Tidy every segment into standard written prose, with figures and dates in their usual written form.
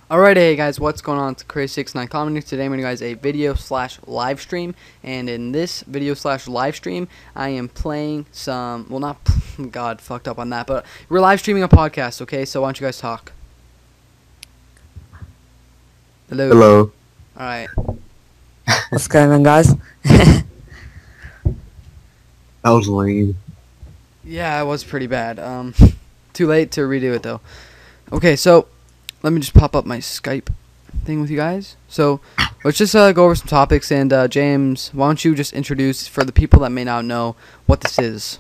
Alright, hey guys, what's going on? It's Crazy69 Comedy. Today I'm going to guys a video slash live stream, and in this video slash live stream, I am playing some, well not, God, fucked up on that, but we're live streaming a podcast, okay? So why don't you guys talk? Hello. Hello. Alright. What's going on, guys? That was lame. Yeah, it was pretty bad. Too late to redo it though. Okay, so let me just pop up my Skype thing with you guys. So let's just go over some topics, and James, why don't you just introduce for the people that may not know what this is?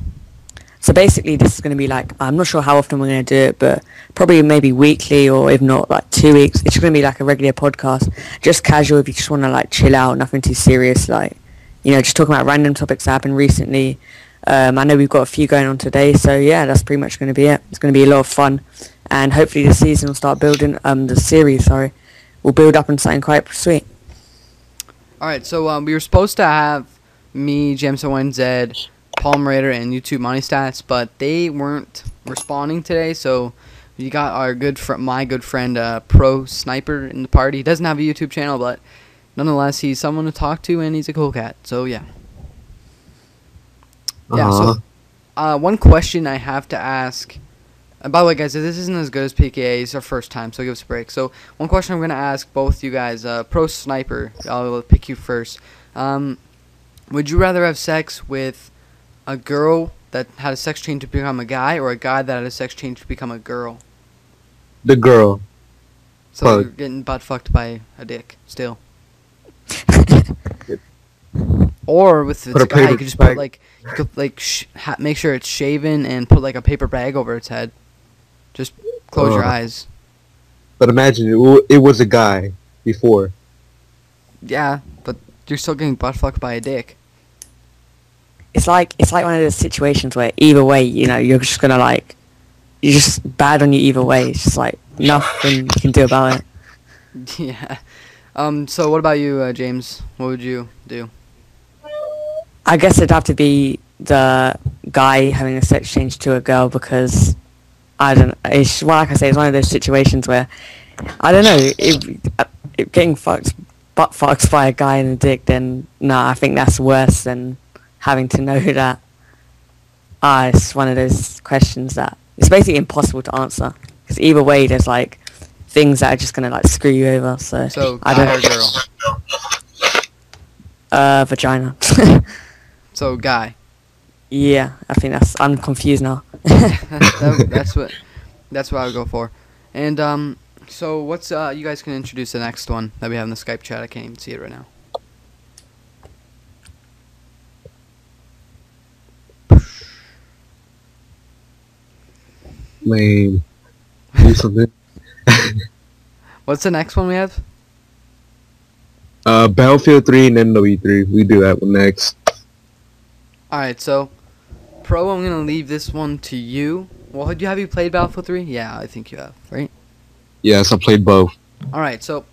So basically, this is going to be like, I'm not sure how often we're going to do it, but probably maybe weekly, or if not, like 2 weeks. It's going to be like a regular podcast, just casual if you just want to like chill out, nothing too serious, like, you know, just talking about random topics that happened recently. I know we've got a few going on today, so yeah, that's pretty much going to be it. It's going to be a lot of fun, and hopefully the season will start building, the series, sorry, will build up into something quite sweet. Alright, so we were supposed to have me, James Owen, Zed, Palm Raider, and YouTube Money Stats, but they weren't responding today, so we got our my good friend, Pro Sniper in the party. He doesn't have a YouTube channel, but nonetheless, he's someone to talk to, and he's a cool cat, so yeah. Yeah, so one question I have to ask, and by the way, guys, this isn't as good as PKA. It's our first time, so give us a break. So one question I'm going to ask both you guys, Pro Sniper, I'll pick you first. Would you rather have sex with a girl that had a sex change to become a guy, or a guy that had a sex change to become a girl? The girl. So Fuck. you're getting butt fucked by a dick still. Or with Put a a guy, you paper could just bag. put like, you could like make sure it's shaven and put like a paper bag over its head. Just close your eyes. But imagine it was a guy before. Yeah, but you're still getting butt fucked by a dick. It's like one of those situations where either way, you know, you're just gonna like, you're just bad on you either way. It's just like nothing you can do about it. Yeah. So what about you, James? What would you do? I guess it'd have to be the guy having a sex change to a girl, because I don't. It's, well, like I say, it's one of those situations where I don't know if getting butt fucked by a guy in the dick. Then no, I think that's worse than having to know that. It's one of those questions that it's basically impossible to answer, because either way, there's like things that are just gonna like screw you over. So I guy or don't. girl? Vagina. So guy. Yeah, I think I'm confused now. That's what I would go for. And so what's you guys can introduce the next one that we have in the Skype chat. I can't even see it right now. Lame. Do something. What's the next one we have? Battlefield 3 and NW3. We do that one next. Alright, so Pro, I'm gonna leave this one to you. Well, have you played Battlefield 3? Yeah, I think you have, right? Yes, I played both. Alright, so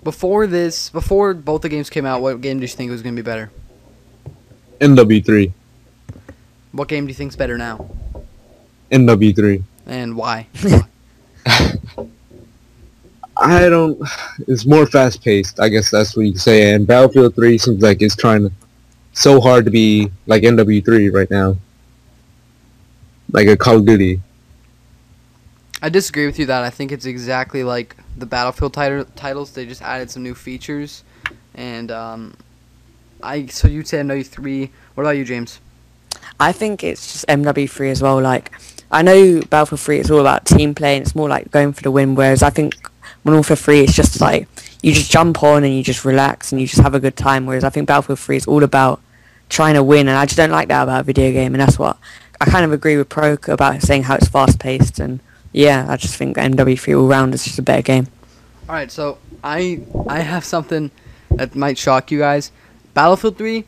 before both the games came out, what game do you think was gonna be better? NW3. What game do you think's better now? NW3. And why? I don't. It's more fast paced. I guess that's what you could say. And Battlefield 3 seems like it's trying so hard to be like NW3 right now. Like a Call of Duty. I disagree with you that I think it's exactly like the Battlefield titles. They just added some new features, and so you'd say MW3. What about you, James? I think it's just MW3 as well. Like, I know Battlefield 3 is all about team play, and it's more like going for the win, whereas I think Modern Warfare 3 it's just like you just jump on and you just relax and you just have a good time, whereas I think Battlefield 3 is all about trying to win, and I just don't like that about a video game, and that's what I kind of agree with Pro about saying how it's fast paced, and yeah, I just think MW3 all round is just a better game. Alright, so I have something that might shock you guys. Battlefield 3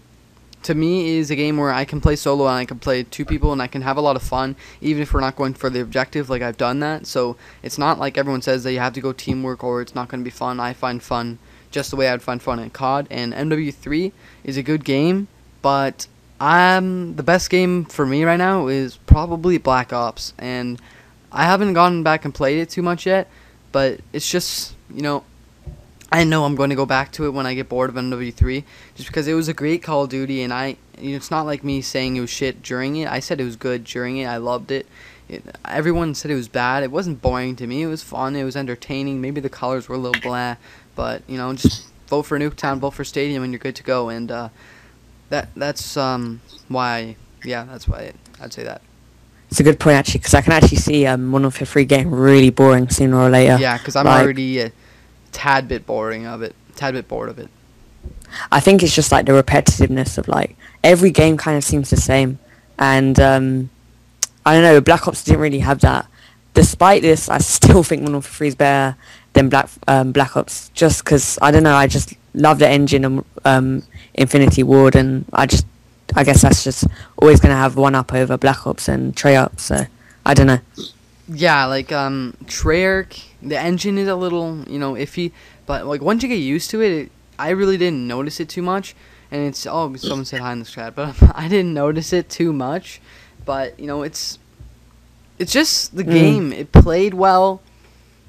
to me is a game where I can play solo and I can play two people and I can have a lot of fun even if we're not going for the objective. Like, I've done that, so it's not like everyone says that you have to go teamwork or it's not going to be fun. I find fun just the way I'd find fun in COD, and MW3 is a good game, but the best game for me right now is probably Black Ops, and I haven't gone back and played it too much yet, but it's just you know, I know I'm going to go back to it when I get bored of MW3, just because it was a great Call of Duty, and it's not like me saying it was shit during it. I said it was good during it. I loved it. Everyone said it was bad. It wasn't boring to me. It was fun. It was entertaining. Maybe the colors were a little blah, but just vote for Nuketown, vote for Stadium, and you're good to go. And that's why. Yeah, that's why I'd say that. It's a good point actually, because I can actually see Modern Warfare 3 getting really boring sooner or later. Yeah, because I'm already a tad bit bored of it. I think it's just like the repetitiveness of like every game kind of seems the same, and I don't know. Black Ops didn't really have that. Despite this, I still think Modern Warfare 3 is better than Black Ops, just because I don't know. I just love the engine of Infinity Ward, and I guess that's just always gonna have one up over Black Ops and Treyarch. So I don't know. Yeah, like Treyarch, the engine is a little iffy, but like once you get used to it, I really didn't notice it too much. And it's someone said hi in the chat, but I didn't notice it too much. But it's just the game. It played well.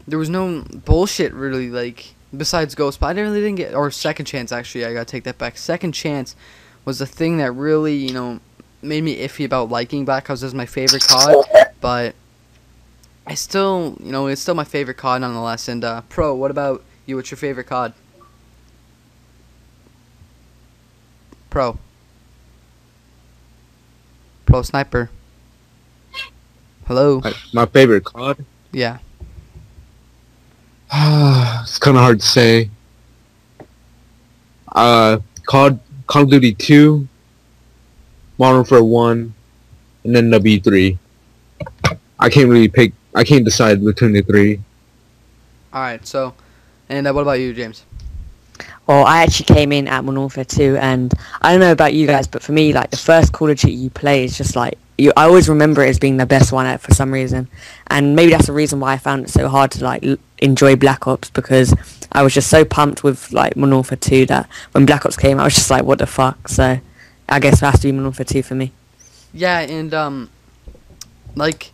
There was no bullshit really, like besides Ghost. But I didn't get, or Second Chance actually. I gotta take that back. Second Chance was the thing that really made me iffy about liking Black Ops as my favorite COD. But I still it's still my favorite COD nonetheless. And Pro, what about you? What's your favorite COD? Pro Sniper. Hello. My favorite COD? Yeah. It's kind of hard to say. Call of Duty 2, Modern Warfare 1, and then W3. I can't really pick. I can't decide between the three. Alright, so, and what about you, James? Well, I actually came in at Modern Warfare 2, and I don't know about you guys, but for me, like, the first Call of Duty you play is just like, I always remember it as being the best one for some reason. And maybe that's the reason why I found it so hard to, like, enjoy Black Ops, because I was just so pumped with, like, Modern Warfare 2 that when Black Ops came, I was just like, what the fuck? So, I guess it has to be Modern Warfare 2 for me. Yeah, and, like,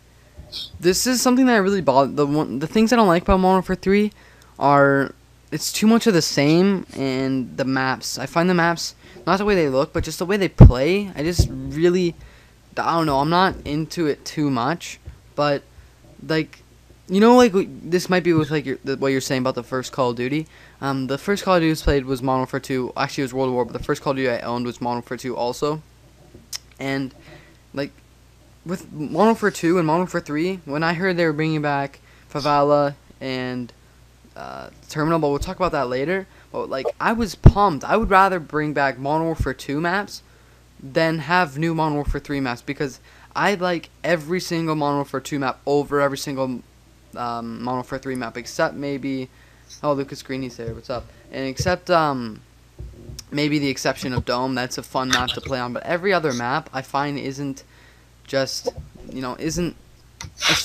this is something that I really bother. The things I don't like about Modern Warfare 3 are it's too much of the same, and the maps. I find the maps, not the way they look, but just the way they play. I just really, I don't know, I'm not into it too much, but, like, like, this might be with, like, what you're saying about the first Call of Duty. The first Call of Duty played was Modern Warfare 2. Actually, it was World War, but the first Call of Duty I owned was Modern Warfare 2 also. And, like, with Modern Warfare 2 and Modern Warfare 3, when I heard they were bringing back Favela and Terminal, but we'll talk about that later. But like, I was pumped. I would rather bring back Modern Warfare 2 maps than have new Modern Warfare 3 maps, because I like every single Modern Warfare 2 map over every single Modern Warfare 3 map, except maybe Lucas Greeny's there. What's up? And except maybe the exception of Dome. That's a fun map to play on, but every other map I find isn't as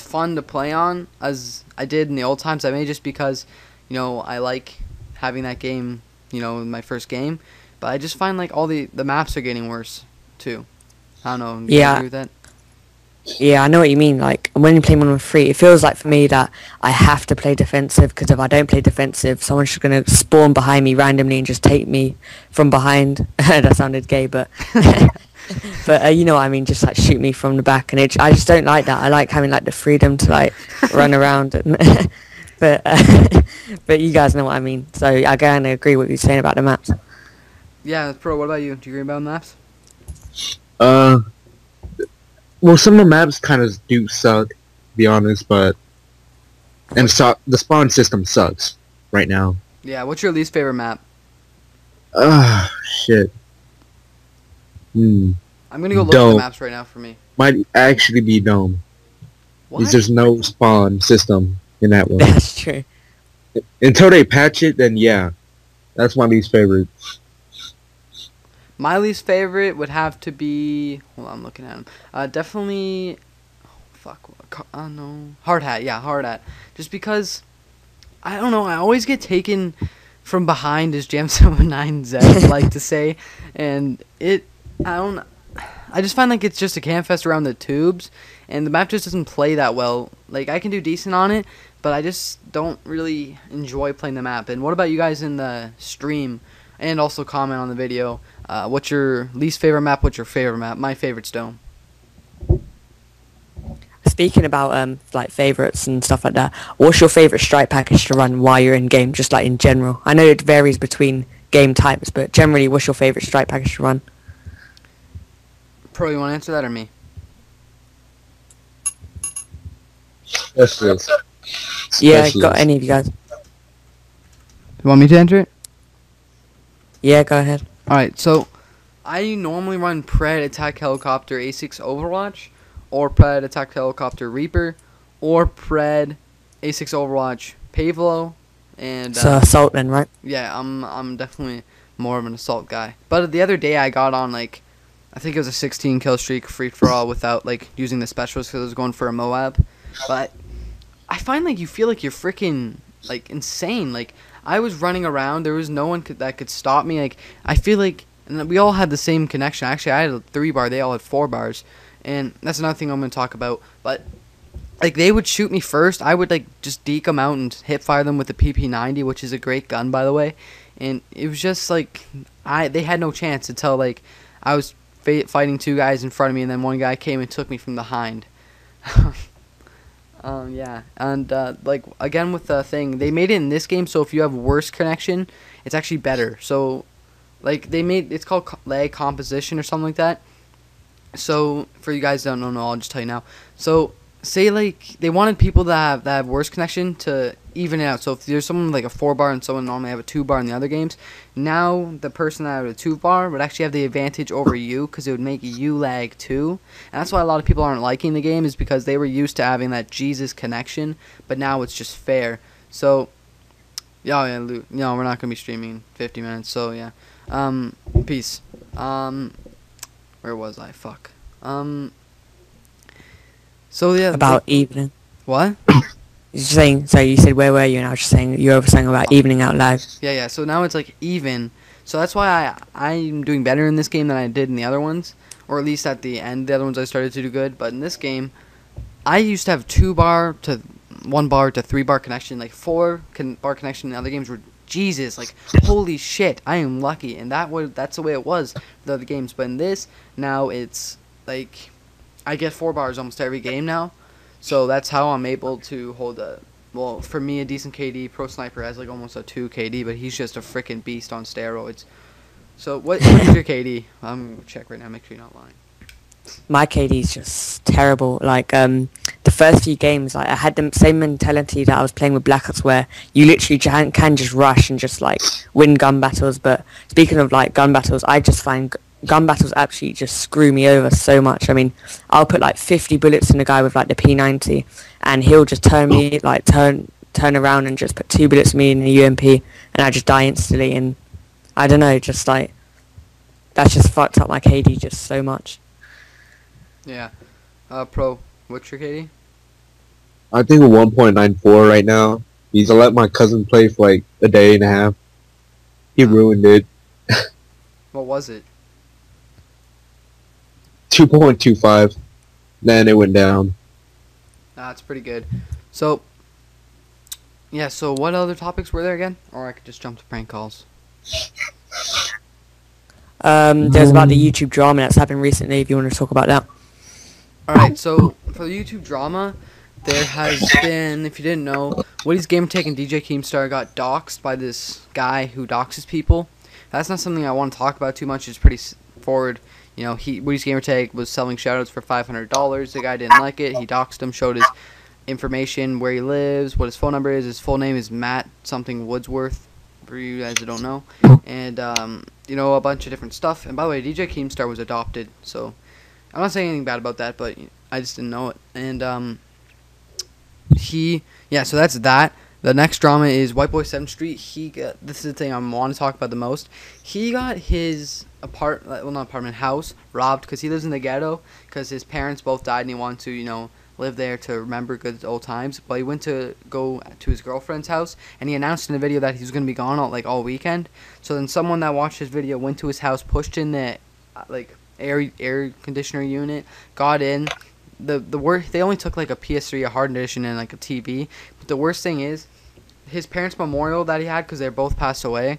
fun to play on as I did in the old times. I may just because, I like having that game, in my first game. But I just find, like, all the maps are getting worse, too. I don't know. Do you agree with that? Yeah, I know what you mean. Like, when you play Modern Warfare 3, it feels like for me that I have to play defensive, because if I don't play defensive, someone's just going to spawn behind me randomly and just take me from behind. That sounded gay, but... But you know what I mean, just like shoot me from the back, and I just don't like that. I like having like the freedom to like run around, and but you guys know what I mean. So I kind of agree with what you're saying about the maps. Yeah, Pro, what about you? Do you agree about maps? Well, some of the maps kind of do suck, to be honest, but the spawn system sucks right now. Yeah, what's your least favorite map? Shit. I'm gonna go look at the maps right now for me. Might actually be Dome. What? Because there's no spawn system in that one. That's true. Until they patch it, then yeah. That's my least favorite. My least favorite would have to be... Hold on, I'm looking at them. Definitely... no. Hard Hat, yeah, Hard Hat. Just because... I don't know, I always get taken from behind, as Jam79Z like to say. And I just find like it's just a camp fest around the tubes, and the map just doesn't play that well. Like, I can do decent on it, but I just don't really enjoy playing the map. And what about you guys in the stream? And also comment on the video. What's your least favorite map? What's your favorite map? My favorite's Dome. Speaking about like favorites and stuff like that, what's your favorite strike package to run while you're in game, just like in general? I know it varies between game types, but generally, what's your favorite strike package to run? Pro, you want to answer that or me? Specialist. Yeah, got any of you guys? You want me to answer it? Yeah, go ahead. Alright, so I normally run Pred Attack Helicopter A6 Overwatch, or Pred Attack Helicopter Reaper, or Pred A6 Overwatch Pavlo, and So assault then, right? yeah, I'm definitely more of an assault guy. But the other day I got on like, I think it was a 16 kill streak free for all without like using the specialist because I was going for a Moab. But I find like you feel like you're freaking like insane. Like I was running around, there was no one that could stop me. Like I feel like, and we all had the same connection. Actually, I had a 3 bar, they all had 4 bars, and that's another thing I'm gonna talk about. But like they would shoot me first, I would like just deke them out and hip fire them with the PP90, which is a great gun by the way. And it was just like they had no chance until like I was fighting 2 guys in front of me, and then one guy came and took me from behind. Yeah, and like again with the thing, they made it in this game so if you have worse connection, it's actually better. So like they made it's called lag composition or something like that. So for you guys that don't know, I'll just tell you now. So say like they wanted people that have worse connection to even it out. So if there's someone with like a 4 bar and someone normally have a 2 bar in the other games, now the person that had a 2 bar would actually have the advantage over you because it would make you lag too. And that's why a lot of people aren't liking the game, is because they were used to having that Jesus connection, but now it's just fair. So yeah, we're not gonna be streaming 50 minutes. So yeah, peace. Where was I? Fuck. So yeah. About evening. What? You're saying, so you said where were you, and I was just saying you were saying about evening out loud. Yeah. So now it's like even. So that's why I'm doing better in this game than I did in the other ones, or at least at the end. The other ones I started to do good, but in this game, I used to have 2 bar to 1 bar to 3 bar connection, like 4 bar connection in other games were Jesus, like holy shit, I am lucky, and that's the way it was for the other games. But in this, now it's like I get 4 bars almost every game now, so that's how I'm able to hold a, well, for me, a decent KD. Pro Sniper has like almost a 2 KD, but he's just a freaking beast on steroids. So what is your KD? I'm gonna check right now, make sure you're not lying. My KD's just terrible. Like the first few games, like I had the same mentality that I was playing with Black Ops, where you literally can just rush and just like win gun battles. But speaking of like gun battles, I just find gun battles absolutely just screw me over so much. I mean, I'll put like 50 bullets in a guy with like the P90, and he'll just turn around and just put 2 bullets in me in the UMP, and I just die instantly. And I don't know, just like that's just fucked up my KD just so much. Yeah. Pro, what's your KD? I think a 1.94 right now. He's let my cousin play for like a day and a half. He ruined it. What was it? 2.25. Then it went down. That's pretty good. So, yeah, so what other topics were there again? Or I could just jump to prank calls. There's about the YouTube drama that's happened recently, if you want to talk about that. Alright, so for the YouTube drama, there has been, if you didn't know, Woody's Gamertag and DJ Keemstar got doxxed by this guy who doxes people. That's not something I want to talk about too much. It's pretty forward. You know, Woody's Gamertag was selling shoutouts for $500. The guy didn't like it. He doxed him, showed his information, where he lives, what his phone number is. His full name is Matt something Woodsworth, for you guys that don't know. And, you know, a bunch of different stuff. And by the way, DJ Keemstar was adopted, so I'm not saying anything bad about that, but I just didn't know it. And, so that's that. The next drama is White Boy 7th Street. This is the thing I want to talk about the most. He got his house robbed because he lives in the ghetto because his parents both died and he wanted to, you know, live there to remember good old times. But he went to go to his girlfriend's house and he announced in the video that he was going to be gone all weekend. So then someone that watched his video went to his house, pushed in the air conditioner unit, got in, the worst, they only took like a PS3, a hard edition, and like a TV. But the worst thing is, his parents' memorial that he had, because they both passed away,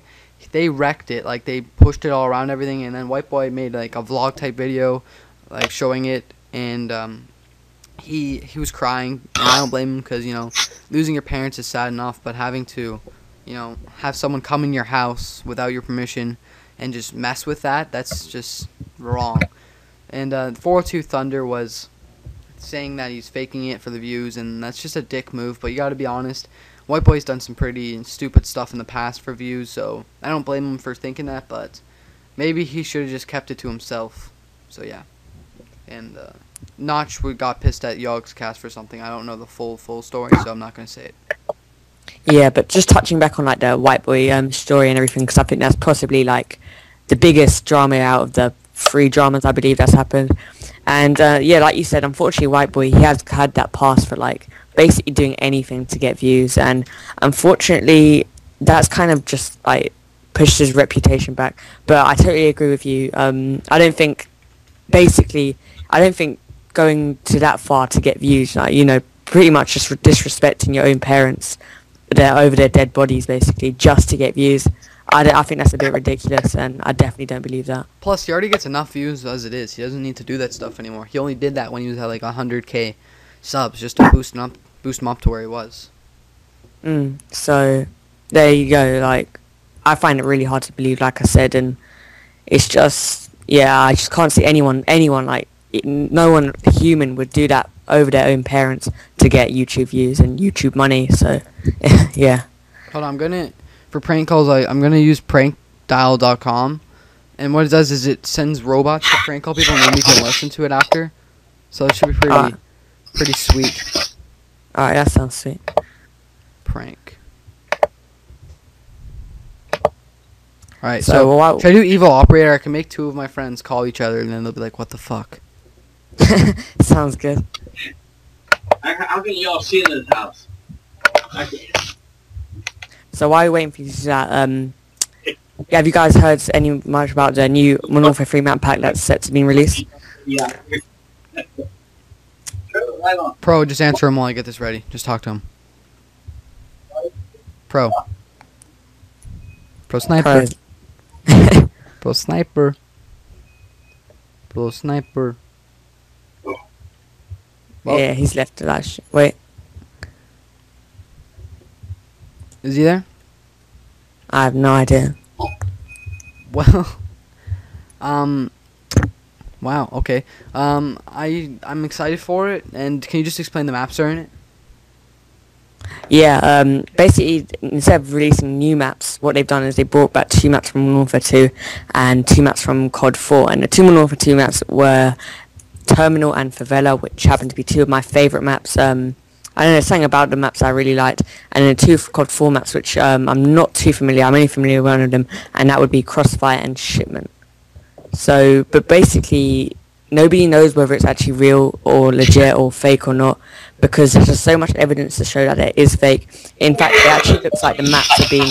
they wrecked it. Like, they pushed it all around everything, and then White Boy made like a vlog type video, like showing it, and he was crying, and I don't blame him, because losing your parents is sad enough, but having to have someone come in your house without your permission and just mess with that's just wrong. And 402 Thunder was saying that he's faking it for the views, and that's just a dick move, but you gotta be honest. White Boy's done some pretty stupid stuff in the past for views, so I don't blame him for thinking that, but maybe he should have just kept it to himself. So yeah. And Notch got pissed at Yogg's cast for something. I don't know the full story, so I'm not gonna say it. Yeah, but just touching back on like the White Boy story and everything, because I think that's possibly like the biggest drama out of the 3 dramas I believe that's happened. And yeah, like you said, unfortunately White Boy, he has had that past for like basically doing anything to get views, and unfortunately that's kind of just like pushed his reputation back. But I totally agree with you. I don't think going to that far to get views, like, pretty much just disrespecting your own parents, they're over their dead bodies basically just to get views. I think that's a bit ridiculous, and I definitely don't believe that. Plus, he already gets enough views as it is. He doesn't need to do that stuff anymore. He only did that when he was at like 100K subs, just to boost him up to where he was. So there you go. Like, I find it really hard to believe, like I said, and it's just, yeah, I just can't see anyone like, no one human would do that over their own parents to get YouTube views and YouTube money. So yeah. Hold on, for prank calls, I'm gonna use prankdial.com, and what it does is it sends robots to prank call people, and then we can listen to it after. So it should be pretty sweet. Alright, that sounds sweet. Prank. Alright, So, should I do evil operator? I can make 2 of my friends call each other, and then they'll be like, "What the fuck?" Sounds good. How can y'all see in this house? So while you're waiting for you to do that, have you guys heard much about the new Modern Warfare 3 map pack that's set to be released? Yeah. Pro, just answer him while I get this ready. Just talk to him. Pro sniper. Pro sniper. Pro sniper. Well, Yeah, he's left the last shit. Wait, is he there? I have no idea. Well, wow, okay. I'm excited for it, and can you just explain the maps that are in it? Yeah, basically, instead of releasing new maps, what they've done is they brought back 2 maps from Modern Warfare 2 and 2 maps from COD 4. And the 2 Modern Warfare 2 maps were Terminal and Favela, which happened to be 2 of my favourite maps. I don't know, there's something about the maps I really liked. And then 2 COD 4 maps, which I'm not too familiar, I'm only familiar with one of them, and that would be Crossfire and Shipment. So, but basically, nobody knows whether it's actually real or legit or fake or not, because there's just so much evidence to show that it is fake. In fact, it actually looks like the maps are being,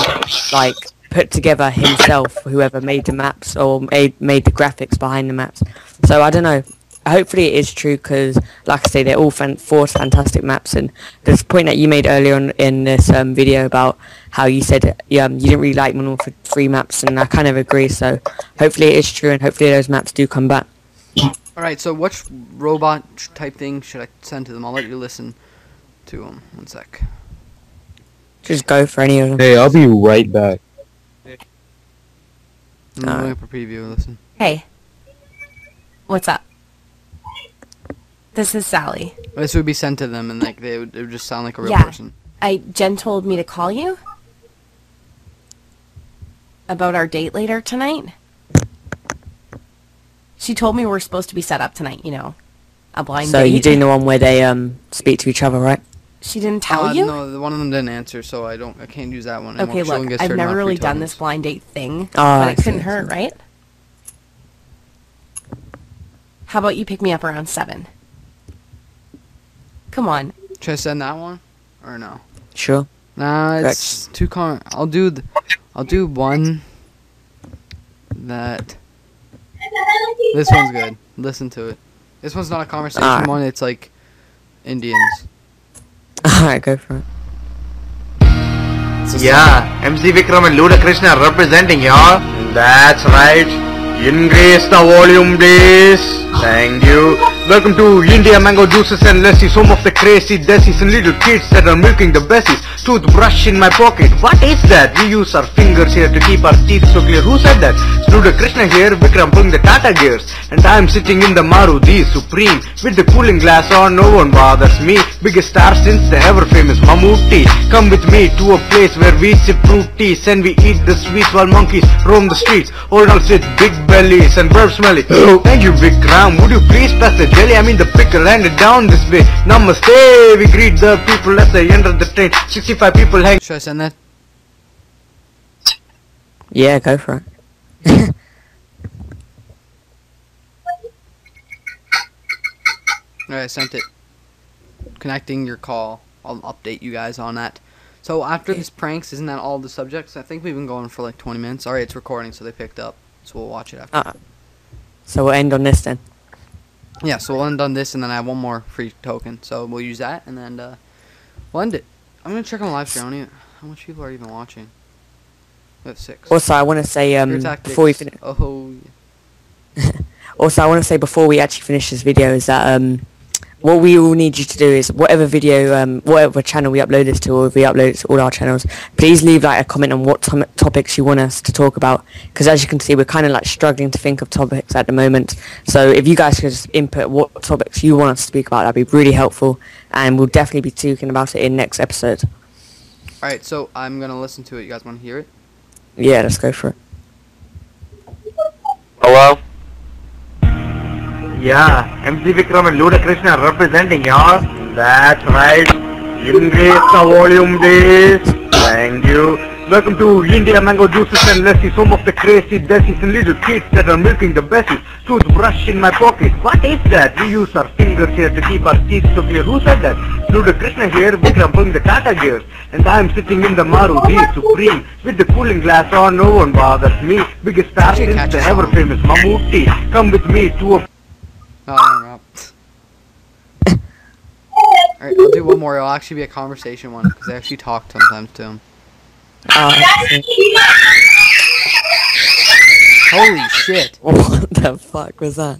like, put together himself, whoever made the maps or made the graphics behind the maps. So, I don't know. Hopefully it is true, because, like I say, they're all 4 fantastic maps, and there's a point that you made earlier on in this video about how you said you didn't really like Modern Warfare 3 maps, and I kind of agree, so hopefully it is true, and hopefully those maps do come back. Alright, so which robot type thing should I send to them? I'll let you listen to them. 1 sec. Just go for any of them. Hey, I'll be right back. I'm going for preview. Listen. Hey. What's up? This is Sally. This would be sent to them, and like it would just sound like a real Yeah. person. Jen told me to call you about our date later tonight. She told me we're supposed to be set up tonight, a blind So date. you're doing the one where they speak to each other, right? She didn't tell you? No, one of them didn't answer, so I can't use that one anymore. Okay, She only look, gets I've certain never off really free done tokens. this blind date thing, Oh, I but it couldn't see. hurt, right? How about you pick me up around 7? Come on. Should I send that one or no? Sure. Nah, it's too I'll do one that. This one's good. Listen to it. This one's not a conversation Alright. one. It's like Indians. Alright, go for it. Yeah, MC Vikram and Luda Krishna representing y'all. That's right. Increase the volume, please. Thank you. Welcome to India Mango Juices and Lassis, home of the crazy desies and little kids that are milking the bessies. Toothbrush in my pocket. What is that? We use our fingers here to keep our teeth so clear. Who said that? Luda Krishna here, Vikram pulling the Tata gears. And I'm sitting in the Maruti Supreme with the cooling glass on, no one bothers me. Biggest star since the ever famous Mammootty. Come with me to a place where we sip fruit teas and we eat the sweets while monkeys roam the streets. All adults with big bellies and burp smelly. Thank you Vikram, would you please pass the jelly? I mean the pickle, and it down this way. Namaste, we greet the people as they enter the train. 65 people hang. Should I send that? Yeah, go for it. Alright, I sent it. Connecting your call. I'll update you guys on that. So after this pranks, isn't that all the subjects? I think we've been going for like 20 minutes. Alright, it's recording, so they picked up. So we'll watch it after. So we'll end on this then. Yeah, so we'll end on this, and then I have one more free token. So we'll use that, and then we'll end it. I'm going to check on the live stream. How much people are even watching? We have 6. Also, I want to say Your before we tactics. finish. Oh, Also, I want to say before we actually finish this video is that what we all need you to do is whatever video, whatever channel we upload this to, or if we upload it to all our channels, please leave like a comment on what topics you want us to talk about. Because as you can see, we're kind of like struggling to think of topics at the moment. So if you guys could just input what topics you want us to speak about, that'd be really helpful. And we'll definitely be talking about it in next episode. Alright, so I'm going to listen to it. You guys want to hear it? Yeah, let's go for it. Hello? Yeah, MC Vikram and Luda Krishna representing y'all. That's right. Increase the volume, please. Thank you. Welcome to India Mango Juices and Lassis, home of the crazy desies and little kids that are milking the bessies. Toothbrush in my pocket. What is that? We use our fingers here to keep our teeth so clear. Who said that? Luda Krishna here, Vikram pulling the Tata gears. And I'm sitting in the Maruti Supreme with the cooling glass on, no one bothers me. Biggest star Should since catch the a ever song. famous Mammootty. Come with me to a Oh, hang up. Alright, I'll do one more. It'll actually be a conversation one, because I actually talk sometimes to him. Holy shit. What the fuck was that?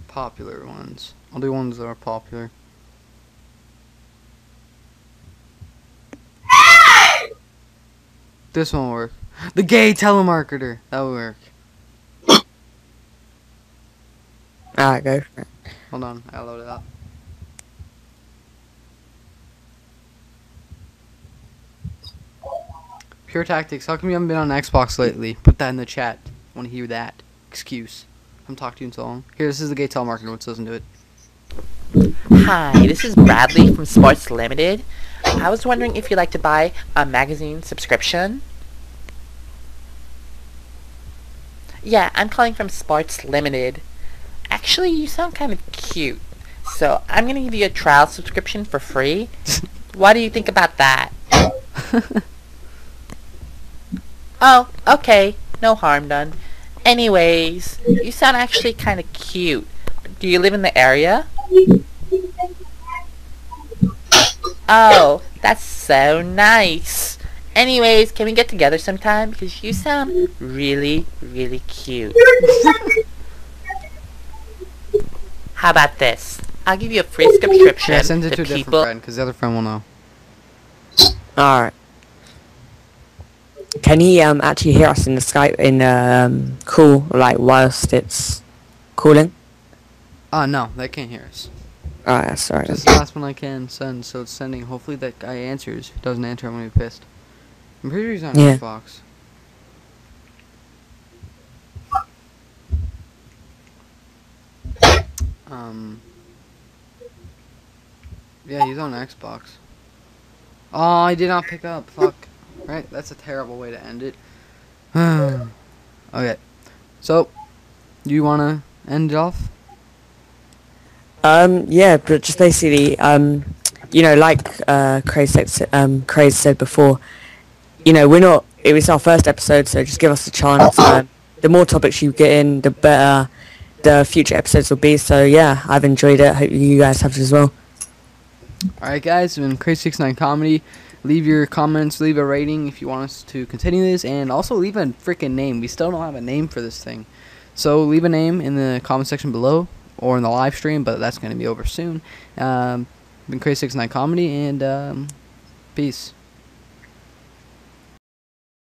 Popular ones. I'll do ones that are popular. This won't work. The gay telemarketer. That will work. Alright, go for it. Hold on, I'll load it up. Pure tactics. How come you haven't been on Xbox lately? Put that in the chat. Want to hear that excuse? I'm talking to you in so long. Here, this is the gay telemarketer. Let's listen to it. Hi, this is Bradley from Sports Limited. I was wondering if you'd like to buy a magazine subscription. Yeah, I'm calling from Sports Limited. Actually, you sound kind of cute. So, I'm gonna give you a trial subscription for free. What do you think about that? Oh, okay. No harm done. Anyways, you sound actually kind of cute. Do you live in the area? Oh, that's so nice. Anyways, can we get together sometime? Because you sound really, really cute. How about this? I'll give you a free subscription Yeah, send it to to a different people. friend, because the other friend will know. Alright. Can he actually hear us in the Skype in call, like whilst it's calling? No, they can't hear us. Alright, that's alright. Just the last one I can send, so it's sending. Hopefully that guy answers. If he doesn't answer, I'm gonna be pissed. I'm pretty sure he's on Yeah. Xbox. Yeah, he's on Xbox. Oh, I did not pick up. Fuck. Right, that's a terrible way to end it. Okay. So, do you wanna end it off? Yeah, but just basically, you know, like Craig said before, you know, we're not. It was our first episode, so just give us a chance. The more topics you get in, the better the future episodes will be. So yeah, I've enjoyed it. Hope you guys have as well. Alright guys, it's been Crazy69 Comedy. Leave your comments, leave a rating if you want us to continue this, and also leave a freaking name. We still don't have a name for this thing. So leave a name in the comment section below, or in the live stream, but that's going to be over soon. Been Crazy69 Comedy, and peace.